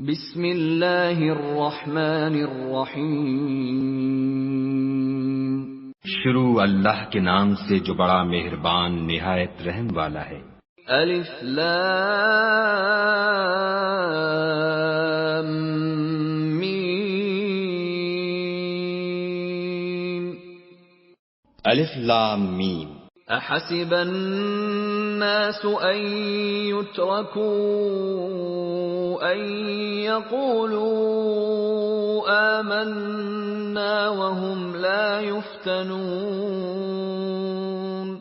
بسم اللہ الرحمن الرحیم۔ شروع اللہ کے نام سے جو بڑا مہربان نہایت رحم والا ہے۔ الف لام میم۔ الف لام میم۔ احسب الناس ان يتركوا ان يقولوا آمنا وهم لا يفتنون۔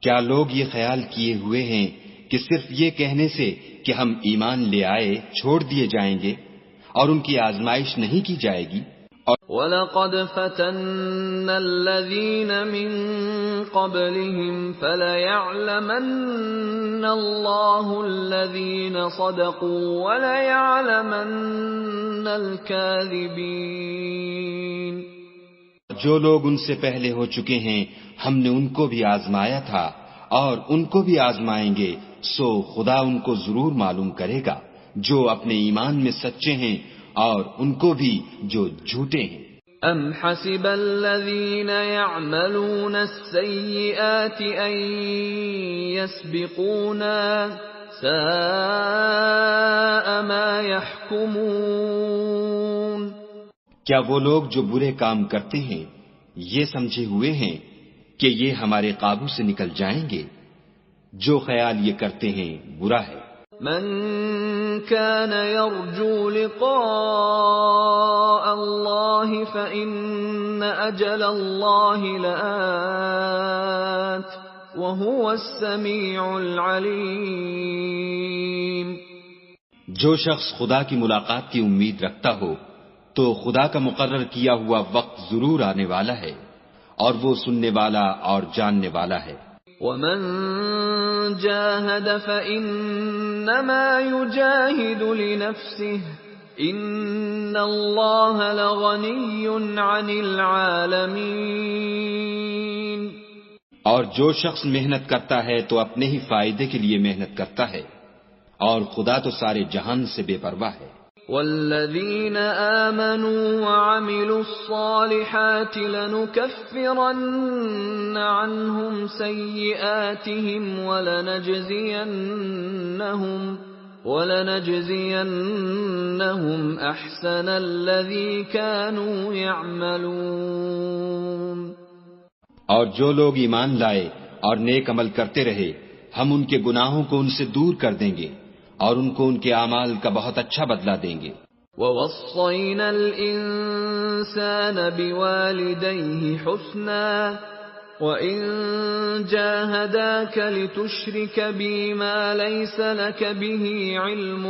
کیا لوگ یہ خیال کیے ہوئے ہیں کہ صرف یہ کہنے سے کہ ہم ایمان لے آئے چھوڑ دیے جائیں گے اور ان کی آزمائش نہیں کی جائے گی؟ وَلَقَدْ فَتَنَّا الَّذِينَ مِن قَبْلِهِمْ فَلَيَعْلَمَنَّ اللَّهُ الَّذِينَ صَدَقُوا وَلَيَعْلَمَنَّ الْكَاذِبِينَ۔ جو لوگ ان سے پہلے ہو چکے ہیں ہم نے ان کو بھی آزمایا تھا اور ان کو بھی آزمائیں گے، سو خدا ان کو ضرور معلوم کرے گا جو اپنے ایمان میں سچے ہیں اور ان کو بھی جو جھوٹے ہیں۔ ام حسب الذین یعملون السیئات ان یسبقونا ساء ما یحکمون۔ کیا وہ لوگ جو برے کام کرتے ہیں یہ سمجھے ہوئے ہیں کہ یہ ہمارے قابو سے نکل جائیں گے؟ جو خیال یہ کرتے ہیں برا ہے۔ من كان يرجو لقاء الله فإن أجل الله لآت وهو السميع العليم۔ جو شخص خدا کی ملاقات کی امید رکھتا ہو تو خدا کا مقرر کیا ہوا وقت ضرور آنے والا ہے اور وہ سننے والا اور جاننے والا ہے۔ ومن جاهد فإنما يجاهد لنفسه إن الله لغني عن العالمين۔ اور جو شخص محنت کرتا ہے تو اپنے ہی فائدے کے لیے محنت کرتا ہے اور خدا تو سارے جہان سے بے پرواہ ہے۔ والذین آمنوا وعملوا الصالحات لنكفرن عنهم سیئاتهم ولنجزینهم احسن الذی كانوا يعملون۔ اور جو لوگ ایمان لائے اور نیک عمل کرتے رہے ہم ان کے گناہوں کو ان سے دور کر دیں گے اور ان کو ان کے اعمال کا بہت اچھا بدلہ دیں گے۔ وَوَصَّيْنَا الْإِنسَانَ بِوَالِدَيْهِ حُسْنًا وَإِن جَاهَدَاكَ لِتُشْرِكَ بِي مَا لَيْسَ لَكَ بِهِ عِلْمٌ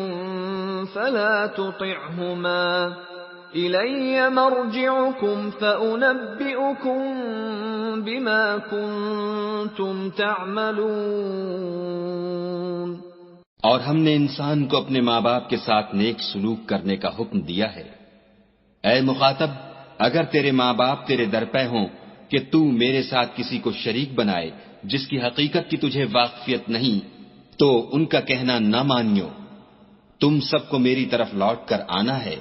فَلَا تُطِعْهُمَا إِلَيَّ مَرْجِعُكُمْ فَأُنَبِّئُكُم بِمَا كُنتُمْ تَعْمَلُونَ۔ اور ہم نے انسان کو اپنے ماں باپ کے ساتھ نیک سلوک کرنے کا حکم دیا ہے۔ اے مخاطب، اگر تیرے ماں باپ تیرے درپے ہوں کہ تو میرے ساتھ کسی کو شریک بنائے جس کی حقیقت کی تجھے واقفیت نہیں تو ان کا کہنا نہ مانیو۔ تم سب کو میری طرف لوٹ کر آنا ہے،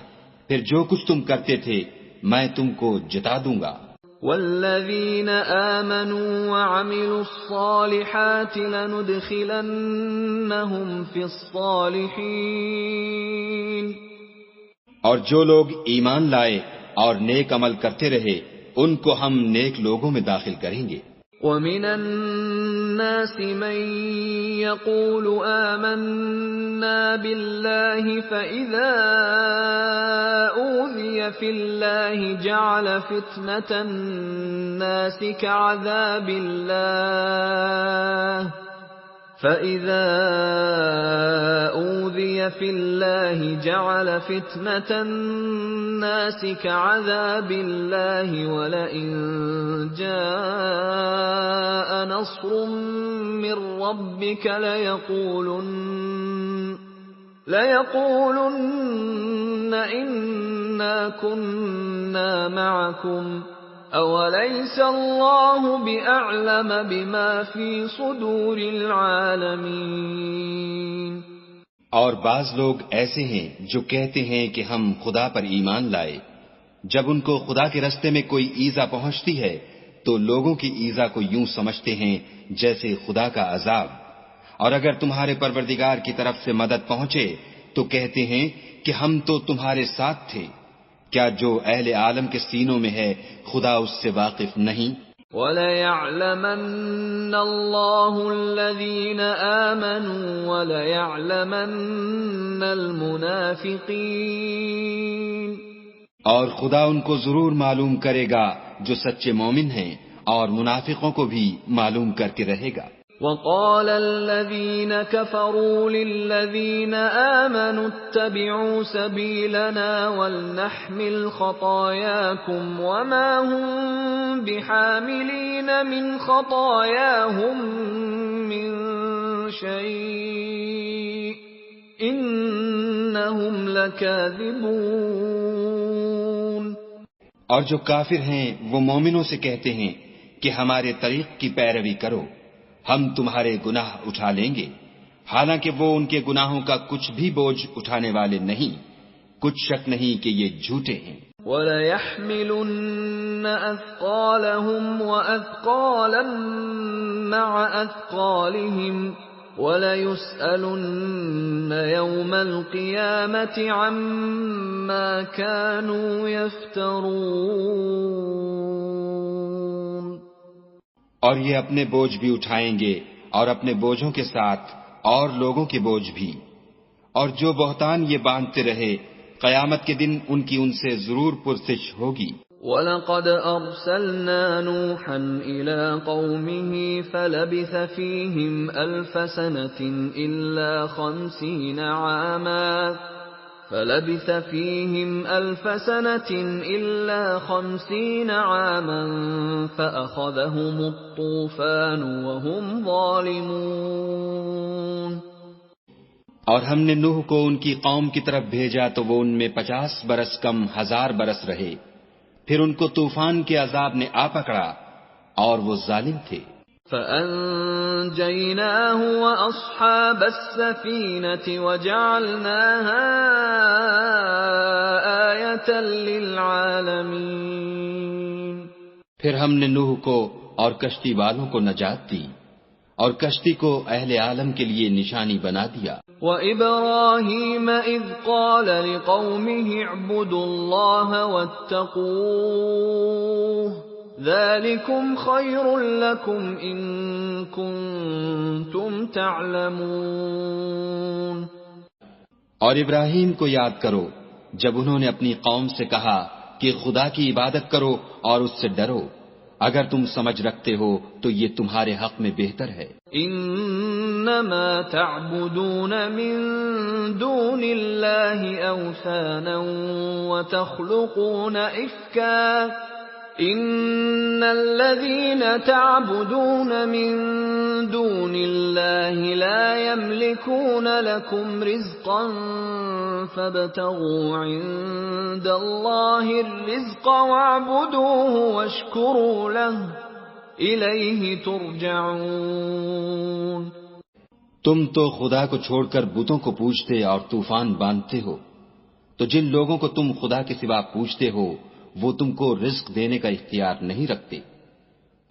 پھر جو کچھ تم کرتے تھے میں تم کو جتا دوں گا۔ والذین آمنوا وعملوا الصالحات لندخلنهم فی الصالحین۔ اور جو لوگ ایمان لائے اور نیک عمل کرتے رہے ان کو ہم نیک لوگوں میں داخل کریں گے۔ وَمِنَ النَّاسِ مَن يَقُولُ آمَنَّا بِاللَّهِ فَإِذَا أُوذِيَ فِي اللَّهِ جَعَلَ فِتْنَةَ النَّاسِ كَعَذَابِ اللَّهِ فَإِذَا أُوذِيَ فِي اللَّهِ جَعَلَ فِتْنَةَ النَّاسِ كَعَذَابِ اللَّهِ وَلَئِن جَاءَ نَصْرٌ مِّن رَّبِّكَ لَيَقُولُنَّ إِنَّا كُنَّا مَعَكُمْ أَوَلَيْسَ اللَّهُ بِأَعْلَمَ بِمَا فِي صُدُورِ الْعَالَمِينَ۔ اور بعض لوگ ایسے ہیں جو کہتے ہیں کہ ہم خدا پر ایمان لائے، جب ان کو خدا کے رستے میں کوئی ایذا پہنچتی ہے تو لوگوں کی ایذا کو یوں سمجھتے ہیں جیسے خدا کا عذاب، اور اگر تمہارے پروردگار کی طرف سے مدد پہنچے تو کہتے ہیں کہ ہم تو تمہارے ساتھ تھے۔ کیا جو اہل عالم کے سینوں میں ہے خدا اس سے واقف نہیں؟ وَلَيَعْلَمَنَّ اللَّهُ الَّذِينَ آمَنُوا وَلَيَعْلَمَنَّ الْمُنَافِقِينَ، اور خدا ان کو ضرور معلوم کرے گا جو سچے مومن ہیں، اور منافقوں کو بھی معلوم کر کے رہے گا۔ وَقَالَ الَّذِينَ كَفَرُوا لِلَّذِينَ آمَنُوا اتَّبِعُوا سَبِيلَنَا وَلْنَحْمِلْ خَطَايَاكُمْ وَمَا هُمْ بِحَامِلِينَ مِنْ خَطَايَاهُمْ مِنْ شَيْءٍ إِنَّهُمْ لَكَاذِبُونَ۔ اور جو کافر ہیں وہ مومنوں سے کہتے ہیں کہ ہمارے طریق کی پیروی کرو، ہم تمہارے گناہ اٹھا لیں گے، حالانکہ وہ ان کے گناہوں کا کچھ بھی بوجھ اٹھانے والے نہیں، کچھ شک نہیں کہ یہ جھوٹے ہیں۔ وَلَيَحْمِلُنَّ أَثْقَالَهُمْ وَأَثْقَالًا مَعَ أَثْقَالِهِمْ وَلَيُسْأَلُنَّ يَوْمَ الْقِيَامَةِ عَمَّا كَانُوا يَفْتَرُونَ۔ اور یہ اپنے بوجھ بھی اٹھائیں گے اور اپنے بوجھوں کے ساتھ اور لوگوں کے بوجھ بھی، اور جو بہتان یہ باندھتے رہے قیامت کے دن ان کی ان سے ضرور پرسش ہوگی۔ وَلَقَدْ أَرْسَلْنَا نُوحًا إِلَىٰ قَوْمِهِ فَلَبِثَ فِيهِمْ أَلْفَ سَنَةٍ إِلَّا 50 عَامًا فَأَخَذَهُمُ الطُّوفَانُ وَهُمْ ظَالِمُونَ۔ اور ہم نے نوح کو ان کی قوم کی طرف بھیجا تو وہ ان میں 50 برس کم 1000 برس رہے، پھر ان کو طوفان کے عذاب نے آ پکڑا اور وہ ظالم تھے۔ فَأَنجَيْنَاهُ وَأَصْحَابَ السَّفِينَةِ وَجَعَلْنَاهَا آيَةً لِّلْعَالَمِينَ۔ پھر ہم نے نوح کو اور کشتی والوں کو نجات دی اور کشتی کو اہل عالم کے لیے نشانی بنا دیا۔ وَإِبْرَاهِيمَ إِذْ قَالَ لِقَوْمِهِ اعْبُدُوا اللَّهَ وَاتَّقُوهُ ذَلِكُمْ خَيْرٌ لَكُمْ إِن كُنتُمْ تَعْلَمُونَ۔ اور ابراہیم کو یاد کرو جب انہوں نے اپنی قوم سے کہا کہ خدا کی عبادت کرو اور اس سے ڈرو، اگر تم سمجھ رکھتے ہو تو یہ تمہارے حق میں بہتر ہے۔ انما تعبدون من دون اللہ اوثانا وتخلقون افکا ان الذین تعبدون من دون اللہ لا یملکون لکم رزقا فابتغوا عند اللہ الرزق واعبدوه واشکروا له الیہ ترجعون۔ تم تو خدا کو چھوڑ کر بتوں کو پوجتے اور طوفان باندھتے ہو، تو جن لوگوں کو تم خدا کے سوا پوجتے ہو وہ تم کو رزق دینے کا اختیار نہیں رکھتے،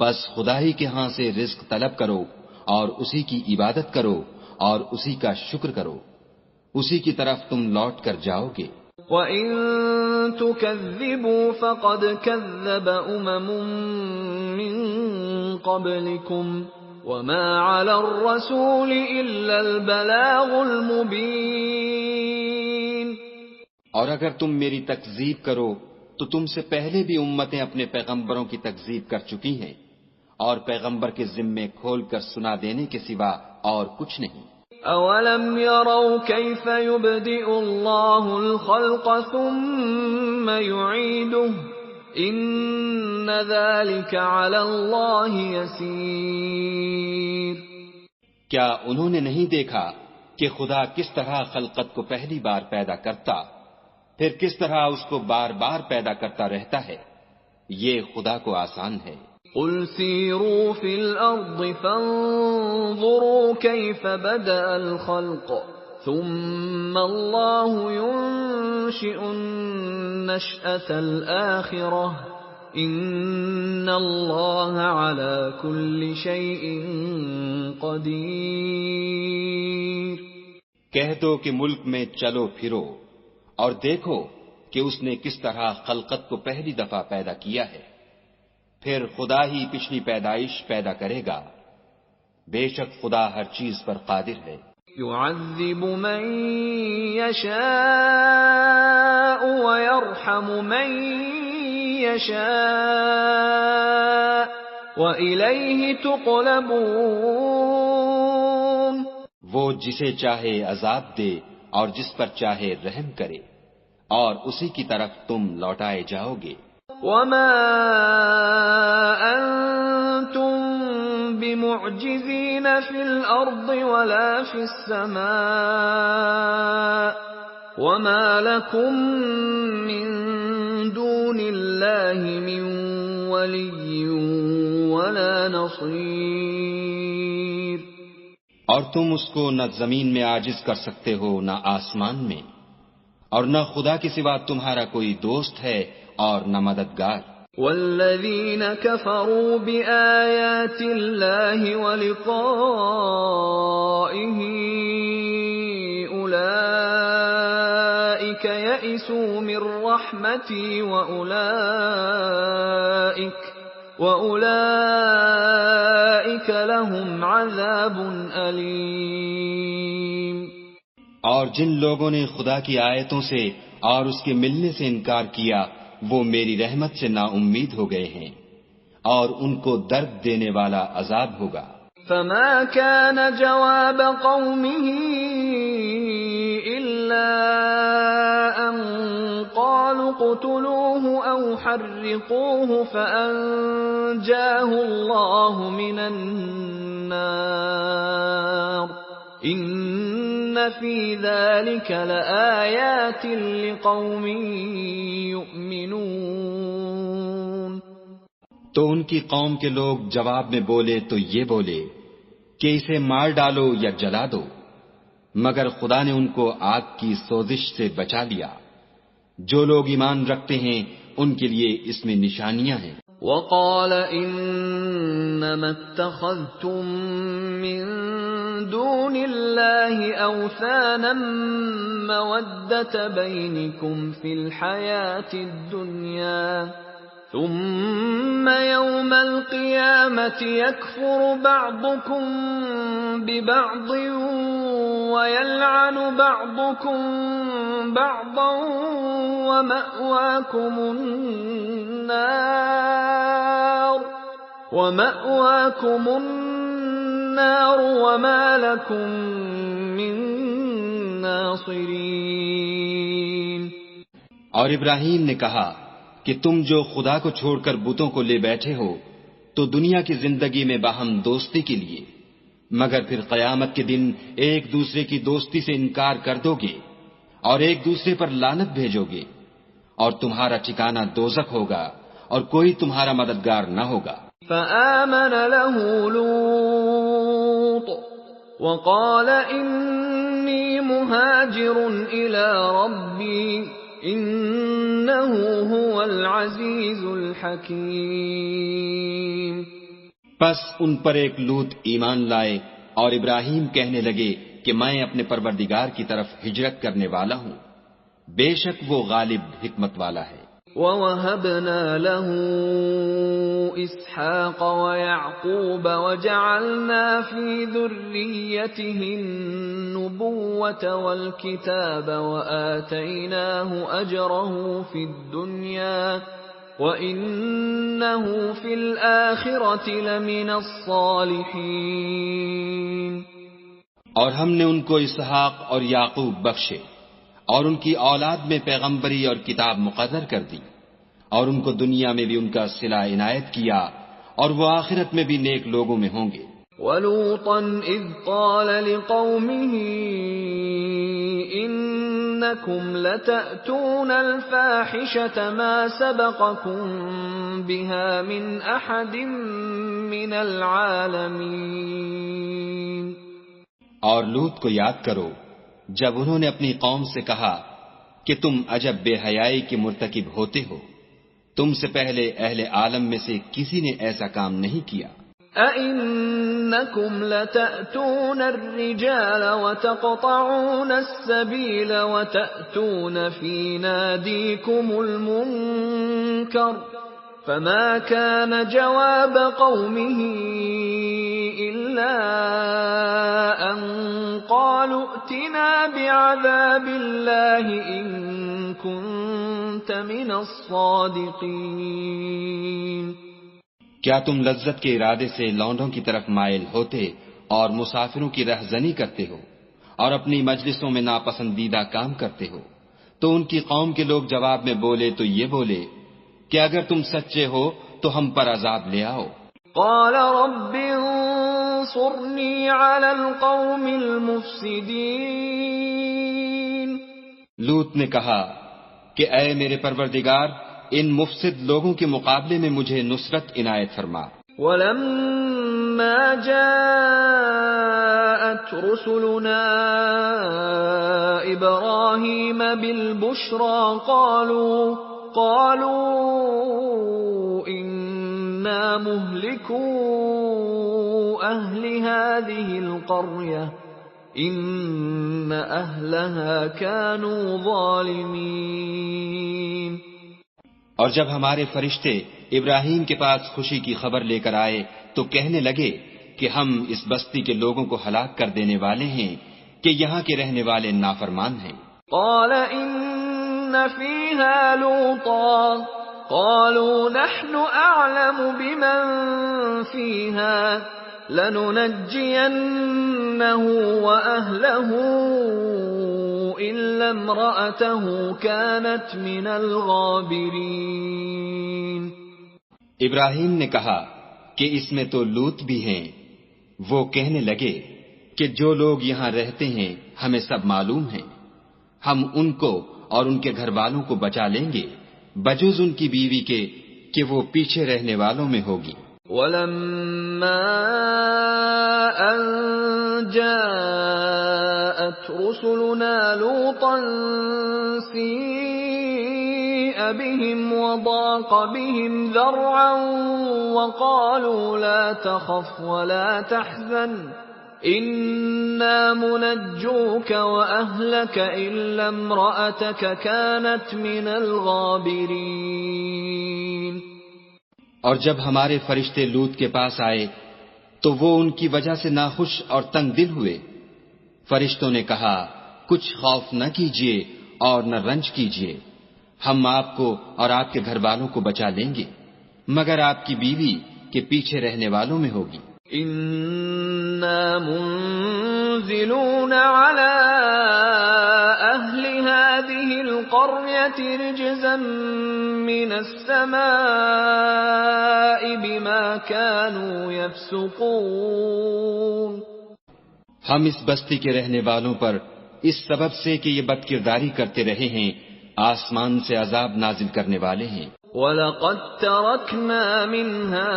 بس خدا ہی کے ہاں سے رزق طلب کرو اور اسی کی عبادت کرو اور اسی کا شکر کرو، اسی کی طرف تم لوٹ کر جاؤ گے۔ وَإِن تُكَذِّبُوا فَقَدْ كَذَّبَ أُمَمٌ مِّن قَبْلِكُمْ وَمَا عَلَى الرَّسُولِ إِلَّا الْبَلَاغُ الْمُبِينُ۔ اور اگر تم میری تکذیب کرو تو تم سے پہلے بھی امتیں اپنے پیغمبروں کی تکذیب کر چکی ہیں، اور پیغمبر کے ذمے کھول کر سنا دینے کے سوا اور کچھ نہیں۔ اولم يروا كيف يبدئ الله الخلق ثم يعيده ان ذلك على الله يسير۔ کیا انہوں نے نہیں دیکھا کہ خدا کس طرح خلقت کو پہلی بار پیدا کرتا پھر کس طرح اس کو بار بار پیدا کرتا رہتا ہے؟ یہ خدا کو آسان ہے۔ قل سیروا فی الارض فانظروا کیف بدأ الخلق ثم الله ينشئ النشأة الآخرة ان اللہ علی کل شیء قدیر۔ کہہ دو کہ ملک میں چلو پھرو اور دیکھو کہ اس نے کس طرح خلقت کو پہلی دفعہ پیدا کیا ہے، پھر خدا ہی پچھلی پیدائش پیدا کرے گا، بے شک خدا ہر چیز پر قادر ہے۔ يعذب من يشاء ويرحم من يشاء وإليه تقلبون۔ وہ جسے چاہے عذاب دے اور جس پر چاہے رحم کرے، اور اسی کی طرف تم لوٹائے جاؤ گے۔ وما أنتم بمعجزين في الأرض ولا في السماء وما لكم من دون الله من ولي ولا نصير۔ اور تم اس کو نہ زمین میں عاجز کر سکتے ہو نہ آسمان میں، اور نہ خدا کے سوا تمہارا کوئی دوست ہے اور نہ مددگار۔ والذین کفروا بآیات اللہ ولقائہ اولئک یئسوا من رحمتی وأولئک لهم عذاب علیم۔ اور جن لوگوں نے خدا کی آیتوں سے اور اس کے ملنے سے انکار کیا وہ میری رحمت سے نا امید ہو گئے ہیں، اور ان کو درد دینے والا عذاب ہوگا۔ فما كان جواب قومه إلا أن قالوا اقتلوه أو حرقوه فأنجاه الله من النار إن في ذلك لآيات لقوم يؤمنون۔ تو ان کی قوم کے لوگ جواب میں بولے تو یہ بولے کہ اسے مار ڈالو یا جلا دو، مگر خدا نے ان کو آگ کی سوزش سے بچا لیا۔ جو لوگ ایمان رکھتے ہیں ان کے لیے اس میں نشانیاں ہیں۔ وقال انما اتخذتم من دون الله اوثانا مودة بينكم في الحياة الدنيا ثم يوم القيامة يكفر بعضكم ببعض ويلعن بعضكم بعضا ومأواكم النار وما لكم من ناصرين۔ اور ابراہیم نے کہا کہ تم جو خدا کو چھوڑ کر بتوں کو لے بیٹھے ہو تو دنیا کی زندگی میں باہم دوستی کے لیے، مگر پھر قیامت کے دن ایک دوسرے کی دوستی سے انکار کر دو گے اور ایک دوسرے پر لعنت بھیجو گے، اور تمہارا ٹھکانہ دوزخ ہوگا اور کوئی تمہارا مددگار نہ ہوگا۔ فآمن له لوط وقال انی مہاجر الی ربی انه هو العزیز الحکیم۔ پس ان پر ایک لوط ایمان لائے اور ابراہیم کہنے لگے کہ میں اپنے پروردگار کی طرف ہجرت کرنے والا ہوں، بے شک وہ غالب حکمت والا ہے۔ وَوَهَبْنَا لَهُ إِسْحَاقَ وَيَعْقُوبَ وَجَعَلْنَا فِي ذُرِّيَّتِهِ النُّبُوَّةَ وَالْكِتَابَ وَآتَيْنَاهُ أَجْرَهُ فِي الدُّنْيَا وَإِنَّهُ فِي الْآخِرَةِ لَمِنَ الصَّالِحِينَ۔ اور ہم نے ان کو اسحاق اور یعقوب بخشے اور ان کی اولاد میں پیغمبری اور کتاب مقرر کر دی، اور ان کو دنیا میں بھی ان کا صلہ عنایت کیا، اور وہ آخرت میں بھی نیک لوگوں میں ہوں گے۔ وَلُوطًا إِذْ قَالَ لِقَوْمِهِ إِنَّكُمْ لَتَأْتُونَ الْفَاحِشَةَ مَا سَبَقَكُمْ بِهَا مِنْ أَحَدٍ مِّنَ الْعَالَمِينَ۔ اور لوط کو یاد کرو جب انہوں نے اپنی قوم سے کہا کہ تم عجب بے حیائی کے مرتکب ہوتے ہو، تم سے پہلے اہل عالم میں سے کسی نے ایسا کام نہیں کیا۔ أَإِنَّكُمْ لَتَأْتُونَ الرِّجَالَ وَتَقْطَعُونَ السَّبِيلَ وَتَأْتُونَ فِي نَادِيكُمُ الْمُنكَرَ فَمَا كَانَ جَوَابَ قَوْمِهِ إِلَّا أَن قَالُوا ائْتِنَا بِعَذَابِ اللَّهِ إِن كُنتَ مِنَ الصَّادِقِينَ۔ کیا تم لذت کے ارادے سے لونڈوں کی طرف مائل ہوتے اور مسافروں کی رہزنی کرتے ہو اور اپنی مجلسوں میں ناپسندیدہ کام کرتے ہو؟ تو ان کی قوم کے لوگ جواب میں بولے تو یہ بولے کہ اگر تم سچے ہو تو ہم پر عذاب لے آؤ۔ قال رب انصرنی علی القوم المفسدین۔ لوط نے کہا کہ اے میرے پروردگار، ان مفسد لوگوں کے مقابلے میں مجھے نصرت عنایت فرما۔ وَلَمَّا جَاءَتْ رُسُلُنَا إِبْرَاهِيمَ بِالْبُشْرَى قَالُوا إِنَّا مُهْلِكُو أَهْلِ هَذِهِ الْقَرْيَةِ إِنَّ أَهْلَهَا كَانُوا ظَالِمِينَ۔ اور جب ہمارے فرشتے ابراہیم کے پاس خوشی کی خبر لے کر آئے تو کہنے لگے کہ ہم اس بستی کے لوگوں کو ہلاک کر دینے والے ہیں کہ یہاں کے رہنے والے نافرمان ہیں۔ قال إن فيها لوطا قالوا نحن أعلم بمن فيها لننجينه وأهله إلا امرأته كانت من الغابرين۔ ابراہیم نے کہا کہ اس میں تو لوط بھی ہیں۔ وہ کہنے لگے کہ جو لوگ یہاں رہتے ہیں ہمیں سب معلوم ہیں، ہم ان کو اور ان کے گھر والوں کو بچا لیں گے بجز ان کی بیوی کے کہ وہ پیچھے رہنے والوں میں ہوگی۔ وَلَمَّا أَن جَاءَتْ رُسُلُنَا لُوطًا سِيءَ بِهِمْ وَضَاقَ بِهِمْ ذَرْعًا وَقَالُوا لَا تَخَفْ وَلَا تَحْزَنْ إِنَّا مُنَجُّوكَ وَأَهْلَكَ إِلَّا امْرَأَتَكَ كَانَتْ مِنَ الْغَابِرِينَ۔ اور جب ہمارے فرشتے لوط کے پاس آئے تو وہ ان کی وجہ سے ناخوش اور تنگ دل ہوئے۔ فرشتوں نے کہا کچھ خوف نہ کیجیے اور نہ رنج کیجیے، ہم آپ کو اور آپ کے گھر والوں کو بچا لیں گے مگر آپ کی بیوی کے پیچھے رہنے والوں میں ہوگی۔ إِنَّا مُنزِلُونَ عَلَىٰ أَهْلِ هَٰذِهِ الْقَرْيَةِ رِجْزًا مِّنَ السَّمَاءِ بِمَا كَانُوا يَفْسُقُونَ۔ ہم اس بستی کے رہنے والوں پر اس سبب سے کہ یہ بدکرداری کرتے رہے ہیں آسمان سے عذاب نازل کرنے والے ہیں۔ وَلَقَدْ تَرَكْنَا مِنْهَا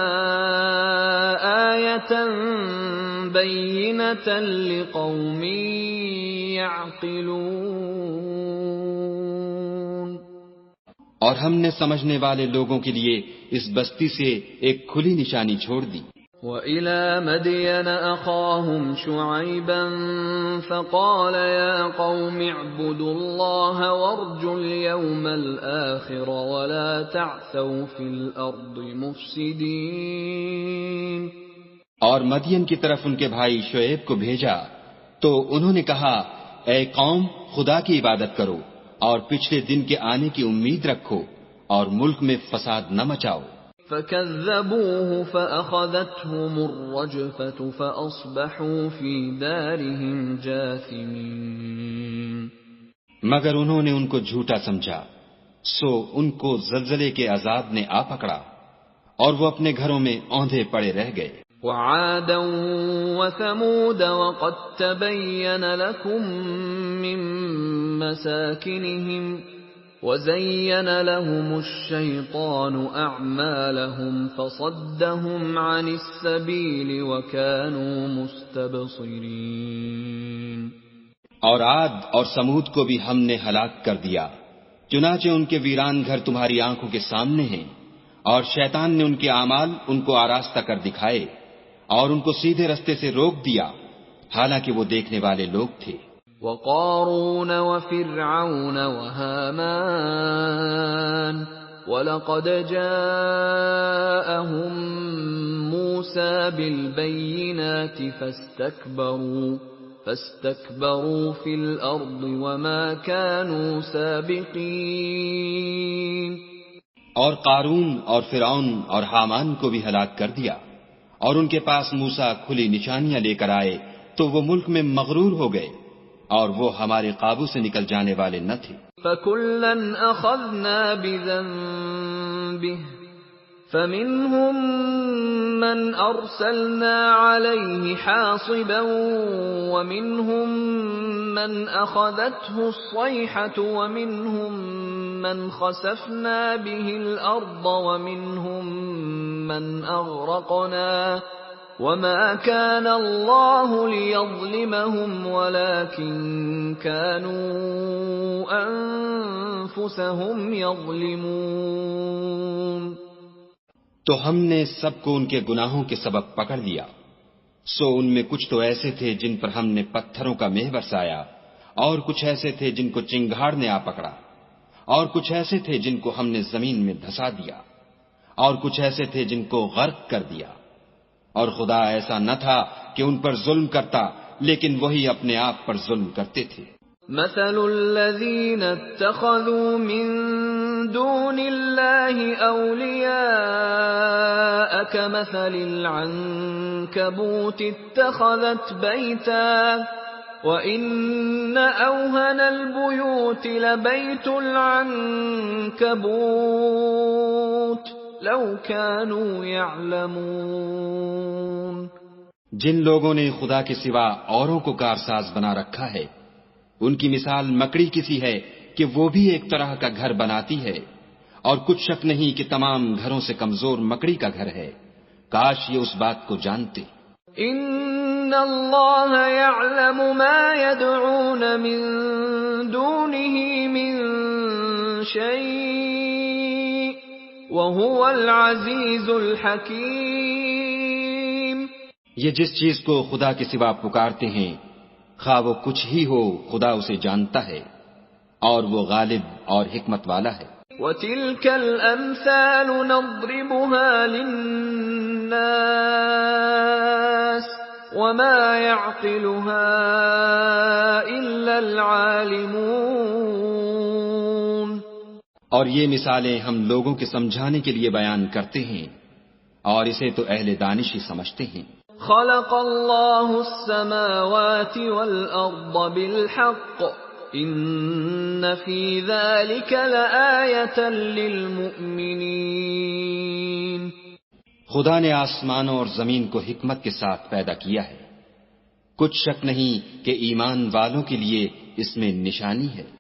آيَةً بَيِّنَةً لِقَوْمٍ يَعْقِلُونَ۔ اور ہم نے سمجھنے والے لوگوں کے لیے اس بستی سے ایک کھلی نشانی چھوڑ دی۔ وَإِلَى مَدْيَنَ أَخَاهُمْ شُعَيْبًا فَقَالَ يَا قَوْمِ اعْبُدُوا اللَّهَ وَارْجُوا الْيَوْمَ الْآخِرَ وَلَا تَعْثَوْا فِي الْأَرْضِ مُفْسِدِينَ۔ اور مدین کی طرف ان کے بھائی شعیب کو بھیجا تو انہوں نے کہا اے قوم خدا کی عبادت کرو اور پچھلے دن کے آنے کی امید رکھو اور ملک میں فساد نہ مچاؤ۔ فَكَذَّبُوهُ فَأَخَذَتْهُمُ الرَّجْفَةُ فَأَصْبَحُوا فِي دَارِهِمْ جَاثِمِينَ۔ مگر انہوں نے ان کو جھوٹا سمجھا سو ان کو زلزلے کے عذاب نے آ پکڑا اور وہ اپنے گھروں میں اوندھے پڑے رہ گئے۔ وَعَادًا وَثَمُودَ وَقَدْ تَبَيَّنَ لَكُم مِّن مَّسَاكِنِهِمْ وَزَيَّنَ لَهُمُ الشَّيْطَانُ أَعْمَالَهُمْ فَصَدَّهُمْ عَنِ السَّبِيلِ وَكَانُوا مُسْتَبْصِرِينَ۔ اور عاد اور سمود کو بھی ہم نے ہلاک کر دیا، چنانچہ ان کے ویران گھر تمہاری آنکھوں کے سامنے ہیں، اور شیطان نے ان کے اعمال ان کو آراستہ کر دکھائے اور ان کو سیدھے رستے سے روک دیا، حالانکہ وہ دیکھنے والے لوگ تھے۔ وقارون وفرعون وهامان وَلَقَدْ جَاءَهُم مُوسَى بِالْبَيِّنَاتِ فَاسْتَكْبَرُوا فِي الْأَرْضِ وَمَا كَانُوا سَابِقِينَ۔ اور قارون اور فرعون اور حامان کو بھی ہلاک کر دیا، اور ان کے پاس موسیٰ کھلی نشانیاں لے کر آئے تو وہ ملک میں مغرور ہو گئے، اور وہ ہمارے قابو سے نکل جانے والے نہ تھے۔ فَكُلًّا أَخَذْنَا بِذَنبِهِ فَمِنْهُمْ مَنْ أَرْسَلْنَا عَلَيْهِ حَاصِبًا وَمِنْهُمْ مَنْ أَخَذَتْهُ الصَّيْحَةُ وَمِنْهُمْ مَنْ خَسَفْنَا بِهِ الْأَرْضَ وَمِنْهُمْ مَنْ أَغْرَقْنَا وَمَا كَانَ اللَّهُ لِيَظْلِمَهُمْ وَلَكِنْ كَانُوا أَنفُسَهُمْ يَظْلِمُونَ۔ تو ہم نے سب کو ان کے گناہوں کے سبب پکڑ لیا، سو ان میں کچھ تو ایسے تھے جن پر ہم نے پتھروں کا مہ برسایا، اور کچھ ایسے تھے جن کو چنگھاڑ نے آ پکڑا، اور کچھ ایسے تھے جن کو ہم نے زمین میں دھسا دیا، اور کچھ ایسے تھے جن کو غرق کر دیا۔ اور خدا ایسا نہ تھا کہ ان پر ظلم کرتا، لیکن وہی اپنے آپ پر ظلم کرتے تھے۔ مثل الذين اتخذوا من دون الله أولياء كمثل العنكبوت اتخذت بيتا وإن أوهن البيوت لبيت العنكبوت لو كانوا يعلمون۔ جن لوگوں نے خدا کے سوا اوروں کو کارساز بنا رکھا ہے، ان کی مثال مکڑی کسی ہے کہ وہ بھی ایک طرح کا گھر بناتی ہے، اور کچھ شک نہیں کہ تمام گھروں سے کمزور مکڑی کا گھر ہے۔ کاش یہ اس بات کو جانتے۔ ان اللہ یعلم ما يدعون من دونه من شیء وهو العزیز الحکیم۔ یہ جس چیز کو خدا کے سوا پکارتے ہیں، خواہ وہ کچھ ہی ہو، خدا اسے جانتا ہے، اور وہ غالب اور حکمت والا ہے۔ وَتِلْكَ الْأَمْثَالُ نَضْرِبُهَا لِلنَّاسِ وَمَا يَعْقِلُهَا إِلَّا الْعَالِمُونَ۔ اور یہ مثالیں ہم لوگوں کے سمجھانے کے لیے بیان کرتے ہیں، اور اسے تو اہل دانش ہی سمجھتے ہیں۔ خلق اللہ السماوات والارض بالحق ان فی ذلک لآیۃ للمؤمنین۔ خدا نے آسمانوں اور زمین کو حکمت کے ساتھ پیدا کیا ہے، کچھ شک نہیں کہ ایمان والوں کے لیے اس میں نشانی ہے۔